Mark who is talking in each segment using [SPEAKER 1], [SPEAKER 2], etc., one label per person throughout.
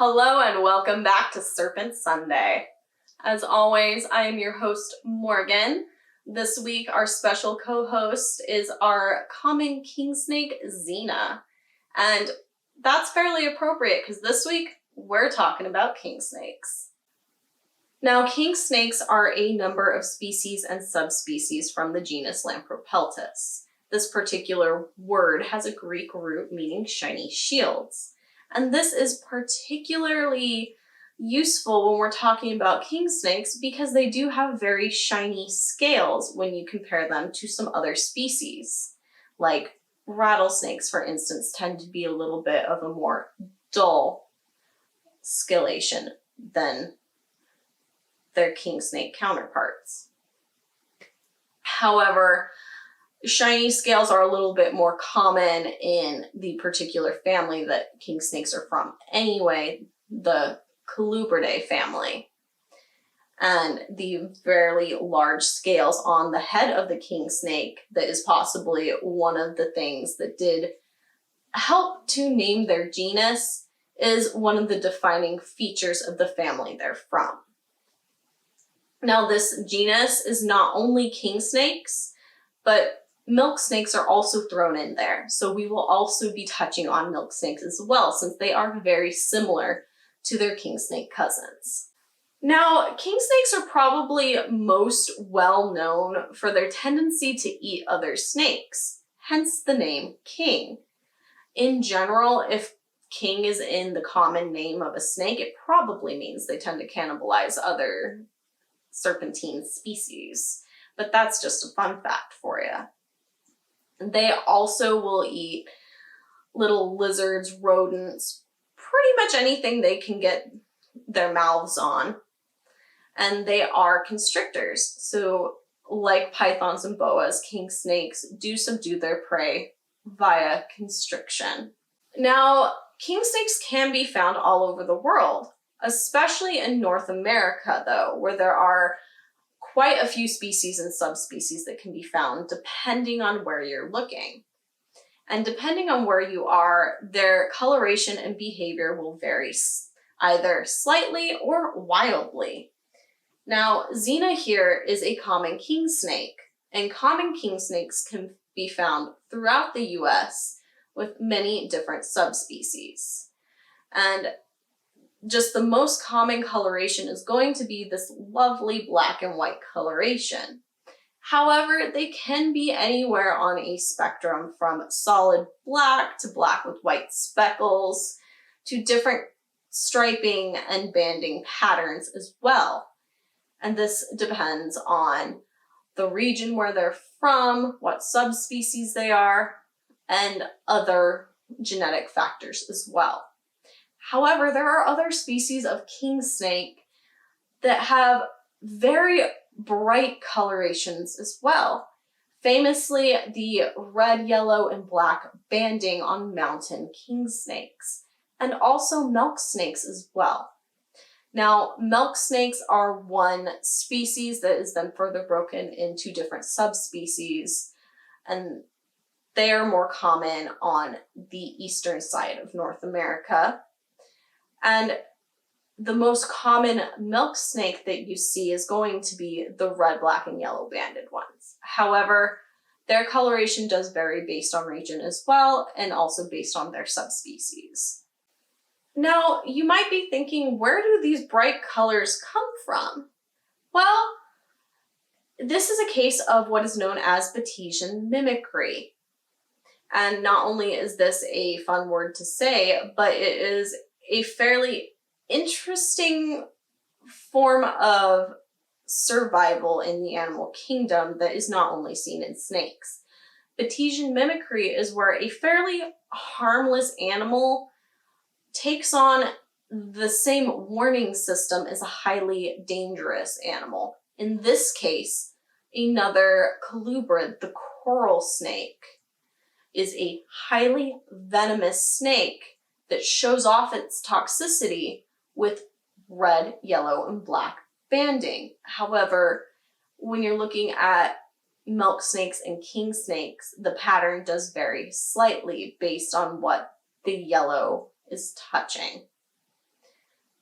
[SPEAKER 1] Hello and welcome back to Serpent Sunday. As always, I am your host, Morgan. This week, our special co-host is our common kingsnake, Xena. And that's fairly appropriate because this week, we're talking about kingsnakes. Now, kingsnakes are a number of species and subspecies from the genus Lampropeltis. This particular word has a Greek root meaning shiny shields. And this is particularly useful when we're talking about kingsnakes because they do have very shiny scales when you compare them to some other species. Like rattlesnakes, for instance, tend to be a little bit of a more dull scalation than their kingsnake counterparts. However, shiny scales are a little bit more common in the particular family that kingsnakes are from anyway, the Colubridae family. And the fairly large scales on the head of the kingsnake that is possibly one of the things that did help to name their genus is one of the defining features of the family they're from. Now, this genus is not only kingsnakes, but milk snakes are also thrown in there. So we will also be touching on milk snakes as well, since they are very similar to their kingsnake cousins. Now, kingsnakes are probably most well known for their tendency to eat other snakes, hence the name king. In general, if king is in the common name of a snake, it probably means they tend to cannibalize other serpentine species. But that's just a fun fact for you. They also will eat little lizards, rodents, pretty much anything they can get their mouths on. And they are constrictors. So like pythons and boas, king snakes do subdue their prey via constriction. Now, king snakes can be found all over the world, especially in North America, though, where there are quite a few species and subspecies that can be found depending on where you're looking. And depending on where you are, their coloration and behavior will vary either slightly or wildly. Now, Xena here is a common kingsnake, and common kingsnakes can be found throughout the US with many different subspecies. And just the most common coloration is going to be this lovely black and white coloration. However, they can be anywhere on a spectrum from solid black to black with white speckles to different striping and banding patterns as well. And this depends on the region where they're from, what subspecies they are, and other genetic factors as well. However, there are other species of kingsnake that have very bright colorations as well. Famously, the red, yellow, and black banding on mountain kingsnakes, and also milk snakes as well. Now, milk snakes are one species that is then further broken into different subspecies, and they are more common on the eastern side of North America. And the most common milk snake that you see is going to be the red, black, and yellow banded ones. However, their coloration does vary based on region as well, and also based on their subspecies. Now, you might be thinking, where do these bright colors come from? Well, this is a case of what is known as Batesian mimicry. And not only is this a fun word to say, but it is a fairly interesting form of survival in the animal kingdom that is not only seen in snakes. Batesian mimicry is where a fairly harmless animal takes on the same warning system as a highly dangerous animal. In this case, another colubrid, the coral snake, is a highly venomous snake that shows off its toxicity with red, yellow, and black banding. However, when you're looking at milk snakes and king snakes, the pattern does vary slightly based on what the yellow is touching.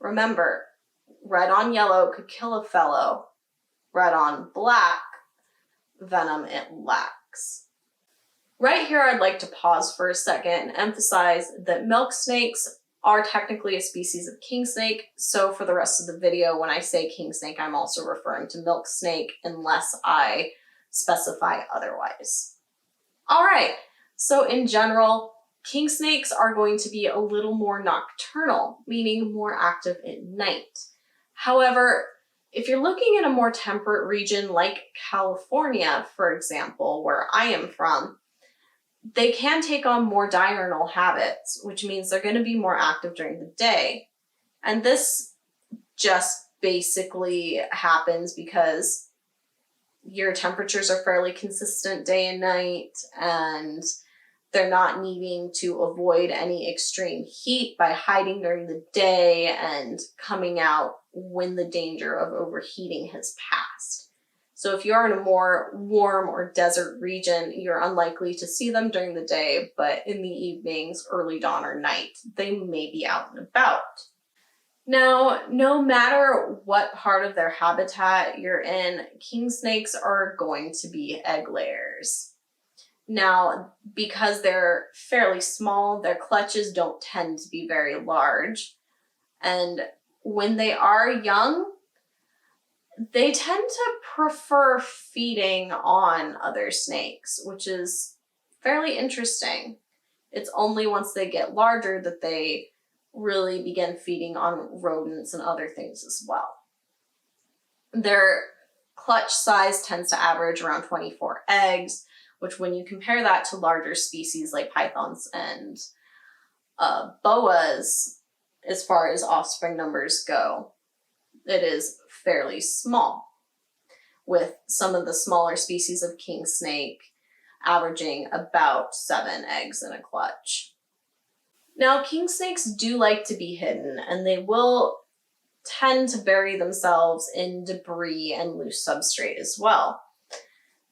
[SPEAKER 1] Remember, red on yellow could kill a fellow. Red on black, venom it lacks. Right here, I'd like to pause for a second and emphasize that milk snakes are technically a species of king snake. So for the rest of the video, when I say king snake, I'm also referring to milk snake unless I specify otherwise. All right, so in general, king snakes are going to be a little more nocturnal, meaning more active at night. However, if you're looking at a more temperate region like California, for example, where I am from, they can take on more diurnal habits, which means they're going to be more active during the day. And this just basically happens because your temperatures are fairly consistent day and night, and they're not needing to avoid any extreme heat by hiding during the day and coming out when the danger of overheating has passed. So if you're in a more warm or desert region, you're unlikely to see them during the day, but in the evenings, early dawn or night, they may be out and about. Now, no matter what part of their habitat you're in, king snakes are going to be egg layers. Now, because they're fairly small, their clutches don't tend to be very large. And when they are young, they tend to prefer feeding on other snakes, which is fairly interesting. It's only once they get larger that they really begin feeding on rodents and other things as well. Their clutch size tends to average around 24 eggs, which when you compare that to larger species like pythons and boas, as far as offspring numbers go, it is fairly small, with some of the smaller species of king snake averaging about 7 eggs in a clutch. Now, king snakes do like to be hidden, and they will tend to bury themselves in debris and loose substrate as well,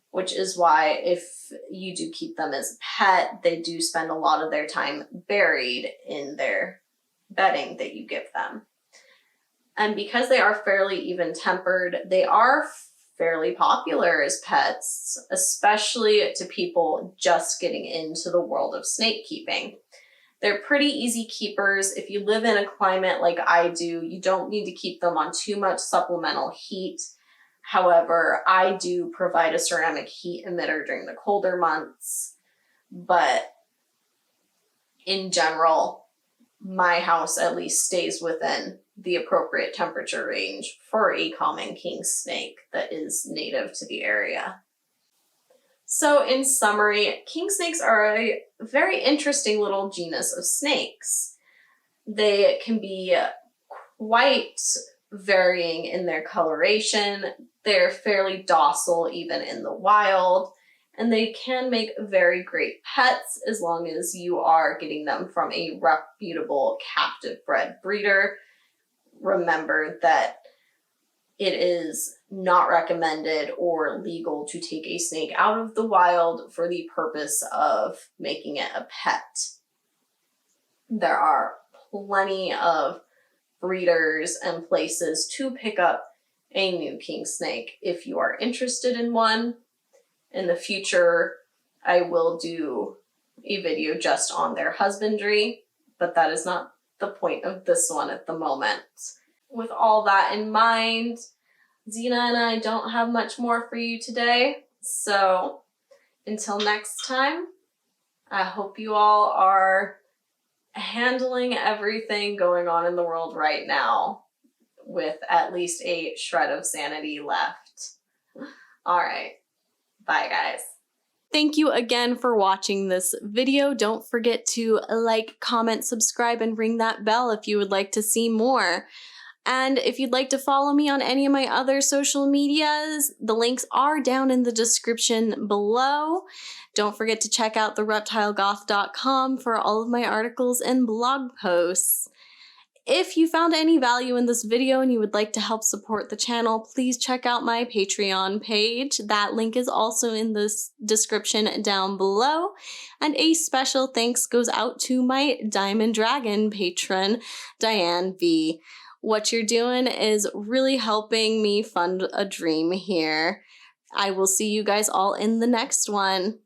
[SPEAKER 1] which is why if you do keep them as a pet, they do spend a lot of their time buried in their bedding that you give them. And because they are fairly even-tempered, they are fairly popular as pets, especially to people just getting into the world of snake keeping. They're pretty easy keepers. If you live in a climate like I do, you don't need to keep them on too much supplemental heat. However, I do provide a ceramic heat emitter during the colder months, but in general, my house at least stays within the appropriate temperature range for a common king snake that is native to the area. So in summary, king snakes are a very interesting little genus of snakes. They can be quite varying in their coloration. They're fairly docile even in the wild, and they can make very great pets as long as you are getting them from a reputable captive bred breeder. Remember that it is not recommended or legal to take a snake out of the wild for the purpose of making it a pet. There are plenty of breeders and places to pick up a new king snake if you are interested in one. In the future, I will do a video just on their husbandry, but that is not the point of this one at the moment. With all that in mind, Zena and I don't have much more for you today. So until next time, I hope you all are handling everything going on in the world right now with at least a shred of sanity left. All right. Bye, guys. Thank you again for watching this video. Don't forget to like, comment, subscribe, and ring that bell if you would like to see more. And if you'd like to follow me on any of my other social medias, the links are down in the description below. Don't forget to check out thereptilegoth.com for all of my articles and blog posts. If you found any value in this video and you would like to help support the channel, please check out my Patreon page. That link is also in the description down below. And a special thanks goes out to my Diamond Dragon patron, Diane V. What you're doing is really helping me fund a dream here. I will see you guys all in the next one.